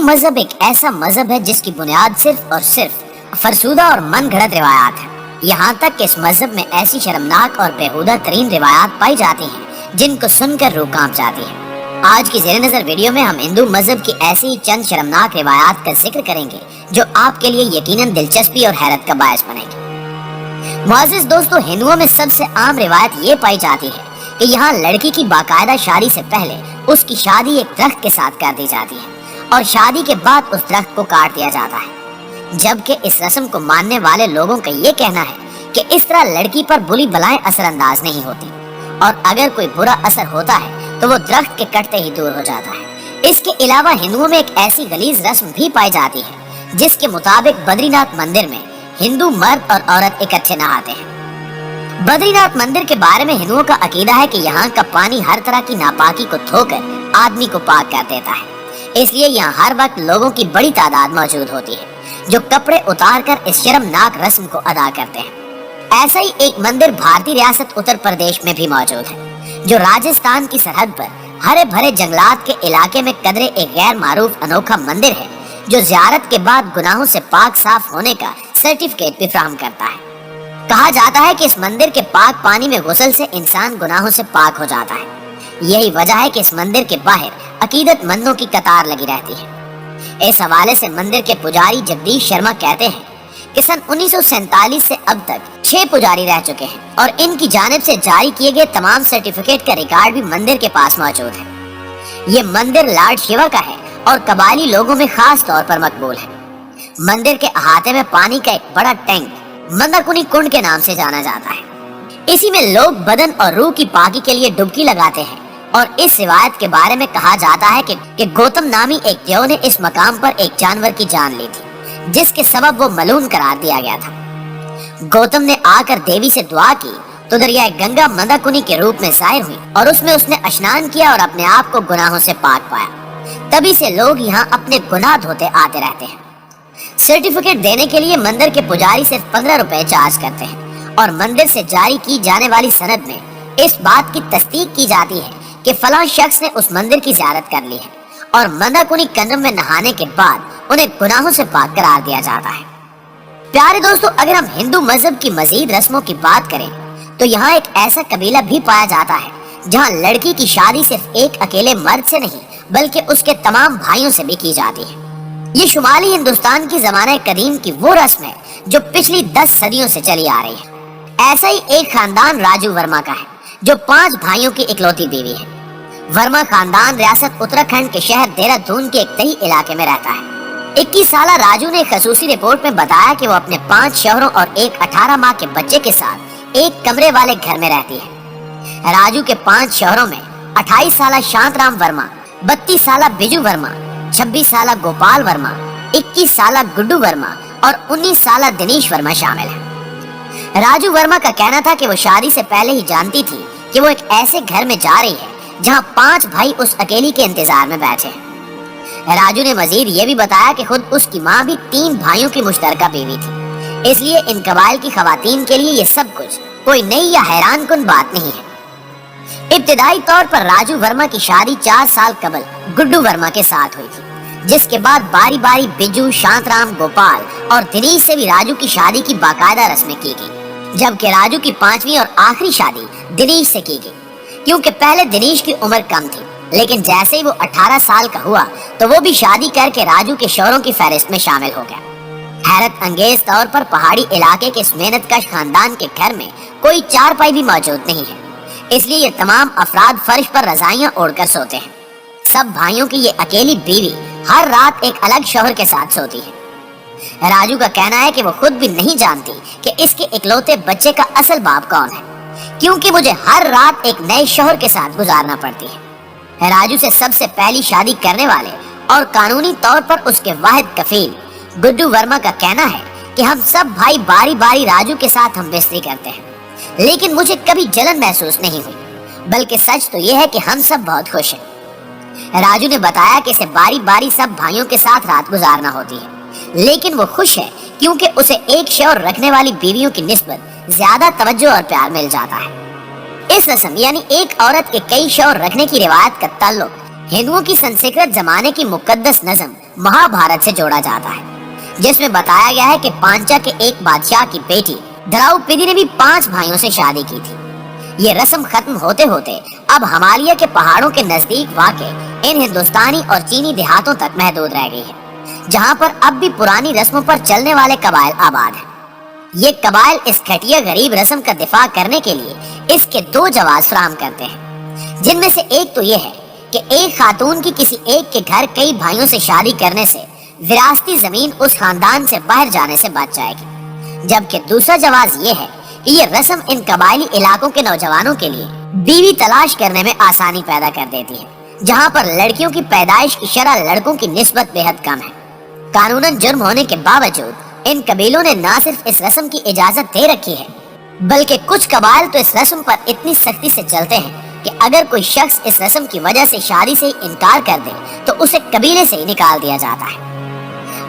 मजहब एक ऐसा मजहब है जिसकी बुनियाद सिर्फ और सिर्फ फरसूदा और मन गढ़ंत रिवायात है। यहाँ तक कि इस मजहब में ऐसी शर्मनाक और बेहुदा तरीन रिवायात पाई जाती हैं जिनको सुनकर रूह कांप जाती है। आज की ज़ेरे नज़र वीडियो में हम हिंदू मजहब की ऐसी ही चंद शर्मनाक रिवायात का जिक्र करेंगे जो आपके लिए यकीनन दिलचस्पी और हैरत का बायस बनेगी। मुअज़्ज़िज़ दोस्तों, हिंदुओं में सबसे आम रिवायत ये पाई जाती है कि यहाँ लड़की की बाकायदा शादी से पहले उसकी शादी एक दरख्त के साथ कर दी जाती है और शादी के बाद उस दरख्त को काट दिया जाता है। जबकि इस रस्म को मानने वाले लोगों का ये कहना है कि इस तरह लड़की पर बुरी बलाएं असरअंदाज नहीं होती और अगर कोई बुरा असर होता है तो वो दरख्त के कटते ही दूर हो जाता है। इसके अलावा हिंदुओं में एक ऐसी गलीज रस्म भी पाई जाती है जिसके मुताबिक बद्रीनाथ मंदिर में हिंदू मर्द और औरत इकट्ठे नहाते हैं। बद्रीनाथ मंदिर के बारे में हिंदुओं का अकीदा है कि यहाँ का पानी हर तरह की नापाकी को धोकर आदमी को पाक कर देता है, इसलिए यहाँ हर वक्त लोगों की बड़ी तादाद मौजूद होती है जो कपड़े उतार कर इस शर्मनाक रस्म को अदा करते हैं। ऐसा ही एक मंदिर भारतीय रियासत उत्तर प्रदेश में भी मौजूद है जो राजस्थान की सरहद पर हरे भरे जंगलात के इलाके में कदरे एक गैर मारूफ अनोखा मंदिर है जो ज़ियारत के बाद गुनाहों से पाक साफ होने का सर्टिफिकेट भी फराहम करता है। कहा जाता है कि इस मंदिर के पाक पानी में गुस्ल से इंसान गुनाहों से पाक हो जाता है। यही वजह है कि इस मंदिर के बाहर अकीदतमंदों की कतार लगी रहती है। इस हवाले से मंदिर के पुजारी जगदीश शर्मा कहते हैं कि सन 1947 से अब तक 6 पुजारी रह चुके हैं और इनकी जानिब से जारी किए गए तमाम सर्टिफिकेट का रिकॉर्ड भी मंदिर के पास मौजूद है। ये मंदिर लॉर्ड शिवा का है और कबायली लोगों में खास तौर पर मकबूल है। मंदिर के अहाते में पानी का एक बड़ा टैंक मंदाकुनी कुंड के नाम से जाना जाता है। इसी में लोग बदन और रूह की पाकी के लिए डुबकी लगाते हैं और इस रिवायत के बारे में कहा जाता है कि गौतम नामी एक देव ने इस मकाम पर एक जानवर की जान ली थी जिसके सबब वो मलून करार दिया गया था। गौतम ने आकर देवी से दुआ की तो दरियाए गंगा मंदाकुनी के रूप में जाहिर हुई और उसमें उसने स्नान किया और अपने आप को गुनाहों से पाक पाया। तभी से लोग यहाँ अपने गुनाह धोते आते रहते हैं। सर्टिफिकेट देने के लिए मंदिर के पुजारी सिर्फ 15 रुपए चार्ज करते हैं और मंदिर से जारी की जाने वाली सनद में इस बात की तस्दीक की जाती है कि फलां शख्स ने उस मंदिर की ज़ियारत कर ली है और मंदाकुनी कंडम में नहाने के बाद उन्हें गुनाहों से पाक करार दिया जाता है। प्यारे दोस्तों, अगर हम हिंदू मजहब की मजीद रस्मों की बात करें तो यहाँ एक ऐसा कबीला भी पाया जाता है जहाँ लड़की की शादी सिर्फ एक अकेले मर्द से नहीं बल्कि उसके तमाम भाइयों से भी की जाती है। ये शुमाली हिंदुस्तान की ज़माने कदीम की वो रस्म है जो पिछली 10 सदियों से चली आ रही है। ऐसा ही एक खानदान राजू वर्मा का है जो 5 भाइयों की इकलौती बीवी है। वर्मा खानदान रियासत उत्तराखंड के शहर देहरादून के एक तही इलाके में रहता है। 21 साल राजू ने खसूसी रिपोर्ट में बताया कि वो अपने 5 शौहरों और एक 18 माह के बच्चे के साथ एक कमरे वाले घर में रहती है। राजू के 5 शौहरों में 28 साल शांतराम वर्मा, 32 साल बिजू वर्मा, 26 साल गोपाल वर्मा, 21 साल गुड्डू वर्मा और 19 साल दिनेश वर्मा शामिल है। राजू वर्मा का कहना था कि वो शादी से पहले ही जानती थी कि वो एक ऐसे घर में जा रही है जहां 5 भाई उस अकेली के इंतजार में बैठे हैं। राजू ने मजीद ये भी बताया कि खुद उसकी माँ भी 3 भाइयों की मुश्तरका बीवी थी, इसलिए इन कबाइल की खवातीन के लिए ये सब कुछ कोई नई या हैरान कुन बात नहीं है। इब्तिदाई तौर पर राजू वर्मा की शादी 4 साल कबल गुड्डू वर्मा के साथ हुई थी, जिसके बाद बारी बारी बिजू, शांतराम, गोपाल और दिनेश से भी राजू की शादी की बाकायदा रस्में की गई, जबकि राजू की 5वीं और आखिरी शादी दिनेश से की गई क्योंकि पहले दिनेश की उम्र कम थी, लेकिन जैसे ही वो 18 साल का हुआ तो वो भी शादी करके राजू के शौहरों की फहरिस्त में शामिल हो गया। हैरत अंगेज तौर पर पहाड़ी इलाके के इस मेहनतकश खानदान के घर में कोई चारपाई भी मौजूद नहीं है, इसलिए ये तमाम अफराद फर्श पर रजाइयां ओढ़कर सोते हैं। सब भाइयों की ये अकेली बीवी हर रात एक अलग शौहर के साथ सोती है। राजू का कहना है कि वो खुद भी नहीं जानती कि इसके इकलौते बच्चे का असल बाप कौन है, क्योंकि मुझे हर रात एक नए शौहर के साथ गुजारना पड़ती है। राजू से सबसे पहली शादी करने वाले और कानूनी तौर पर उसके वाहिद कफील गुड्डू वर्मा का कहना है कि हम सब भाई बारी बारी राजू के साथ हम बिस्तरी करते हैं, लेकिन मुझे कभी जलन महसूस नहीं हुई, बल्कि सच तो यह है कि हम सब बहुत खुश हैं। राजू ने बताया कि इसे बारी बारी सब भाइयों के साथ रात गुजारना होती है, लेकिन वो खुश है क्योंकि उसे एक शौहर रखने वाली बीवियों की निस्बत ज्यादा तवज्जो और प्यार मिल जाता है। इस रस्म यानी एक औरत के कई शौहर रखने की रिवायत का ताल्लुक हिंदुओं की संस्कृत जमाने की मुकद्दस नज़म महाभारत से जोड़ा जाता है, जिसमें बताया गया है कि पांचा के एक बादशाह की बेटी द्रौपदी ने भी 5 भाइयों से शादी की थी। ये रस्म खत्म होते होते अब हिमालय के पहाड़ों के नजदीक वाक़े इन हिंदुस्तानी और चीनी देहातों तक महदूद रह गई है, जहाँ पर अब भी पुरानी रस्मों पर चलने वाले कबाइल आबाद हैं। ये कबाइल इस घटिया गरीब रस्म का दिफा करने के लिए इसके 2 जवाब फराहम करते हैं, जिनमें से एक तो ये है कि एक खातून की किसी एक के घर कई भाइयों से शादी करने से विरासती जमीन उस खानदान से बाहर जाने से बच जाएगी, जबकि दूसरा जवाब ये है कि ये रस्म इन कबायली इलाकों के नौजवानों के लिए बीवी तलाश करने में आसानी पैदा कर देती है, जहाँ पर लड़कियों की पैदाइश की शरह लड़कों की निस्बत बेहद कम है। कानूनन जुर्म होने के बावजूद इन कबीलों ने न सिर्फ इस रस्म की इजाजत दे रखी है, बल्कि कुछ कबाइल तो इस रस्म पर इतनी सख्ती से चलते हैं कि अगर कोई शख्स इस रस्म की वजह से शादी से इनकार कर दे तो उसे कबीले से ही निकाल दिया जाता है।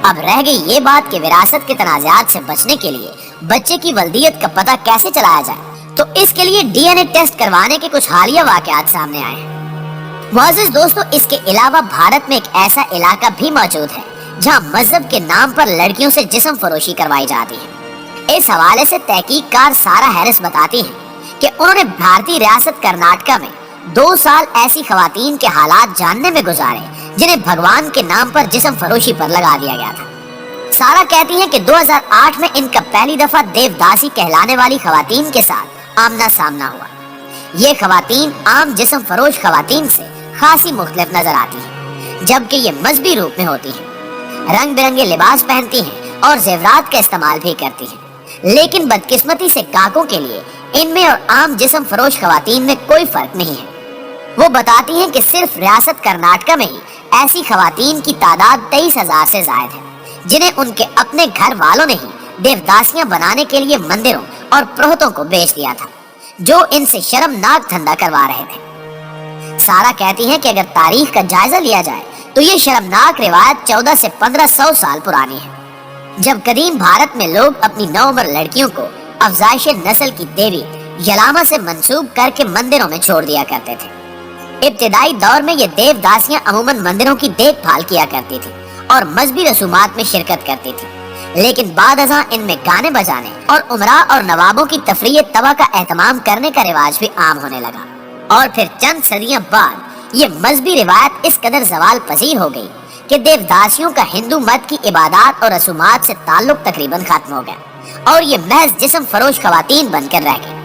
अब रह गई ये बात कि विरासत के तनाज़ात से बचने के लिए बच्चे की वल्दियत का पता कैसे चलाया जाए, तो इसके लिए डीएनए टेस्ट करवाने के कुछ हालिया वाकयात सामने आए हैं। मुअज़्ज़िज़ दोस्तों, इसके अलावा भारत में एक ऐसा इलाका भी मौजूद है जहाँ मजहब के नाम पर लड़कियों से जिस्म फरोशी करवाई जाती है। इस हवाले से तहकीककार सारा हैरिस बताती हैं कि उन्होंने भारतीय रियासत कर्नाटका में 2 साल ऐसी खवातीन के हालात जानने में गुजारे जिन्हें भगवान के नाम पर जिस्म फरोशी पर लगा दिया गया था। सारा कहती हैं कि 2008 में इनका पहली दफा देवदासी कहलाने वाली खवातीन के साथ आमना सामना हुआ। ये खवातीन आम जिस्म फरोश खवातीन से खासी मुख्तलिफ नजर आती हैं, जबकि ये मजहबी रूप में होती हैं, रंग बिरंगे लिबास पहनती हैं और जेवरात का इस्तेमाल भी करती हैं। लेकिन बदकिस्मती से गाहकों के लिए इनमें और आम जिस्म फरोश खवातीन में कोई फर्क नहीं है। वो बताती हैं कि सिर्फ रियासत कर्नाटका में ही ऐसी खवातीन की तादाद 23,000 से ज्यादा है, जिन्हें उनके अपने घर वालों ने ही देवदासियां बनाने के लिए मंदिरों और पुरोहितों को बेच दिया था, जो इनसे शर्मनाक धंधा करवा रहे थे। सारा कहती हैं कि अगर तारीख का जायजा लिया जाए तो ये शर्मनाक रिवायत 14 से 1500 साल पुरानी है, जब कदीम भारत में लोग अपनी नौउम्र लड़कियों को अफजाइश नस्ल की देवी यलामा से मंसूब करके मंदिरों में छोड़ दिया करते थे। इब्तिदाई दौर में ये देवदासियां अमूमन मंदिरों की देखभाल किया करती थी और मजहबी रसूमात में शिरकत करती थी, लेकिन बाद अज़ां इनमें गाने बजाने और उमरा और नवाबों की तफरीह तबा का एहतमाम करने का रिवाज भी आम होने लगा। और फिर चंद सदियां बाद ये मजहबी रिवायत इस कदर जवाल पजीर हो गई कि देवदासियों का हिंदू मत की इबादत और रसूमात से ताल्लुक तकरीबन खत्म हो गया और ये महज जिस्म फरोश खवातीन बनकर रह गई।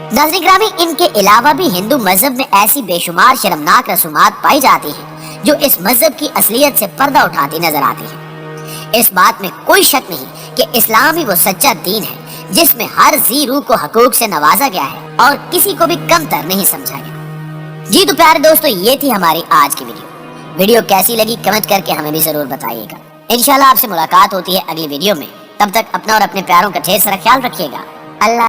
नाज़रीन ग्रामी, इनके अलावा भी हिंदू मजहब में ऐसी बेशुमार शर्मनाक रसूमात पाई जाती हैं जो इस मजहब की असलियत से पर्दा उठाती नजर आती हैं। इस बात में कोई शक नहीं कि इस्लाम ही वो सच्चा दीन है जिसमें हर जी रूह को हकूक से नवाजा गया है और किसी को भी कमतर नहीं समझा गया। जी तो प्यारे दोस्तों, ये थी हमारी आज की वीडियो कैसी लगी कमेंट करके हमें भी जरूर बताइएगा। इंशाल्लाह आपसे मुलाकात होती है अगली वीडियो में। तब तक अपना और अपने प्यारों का ढेर सारा ख्याल रखिएगा। अल्लाह।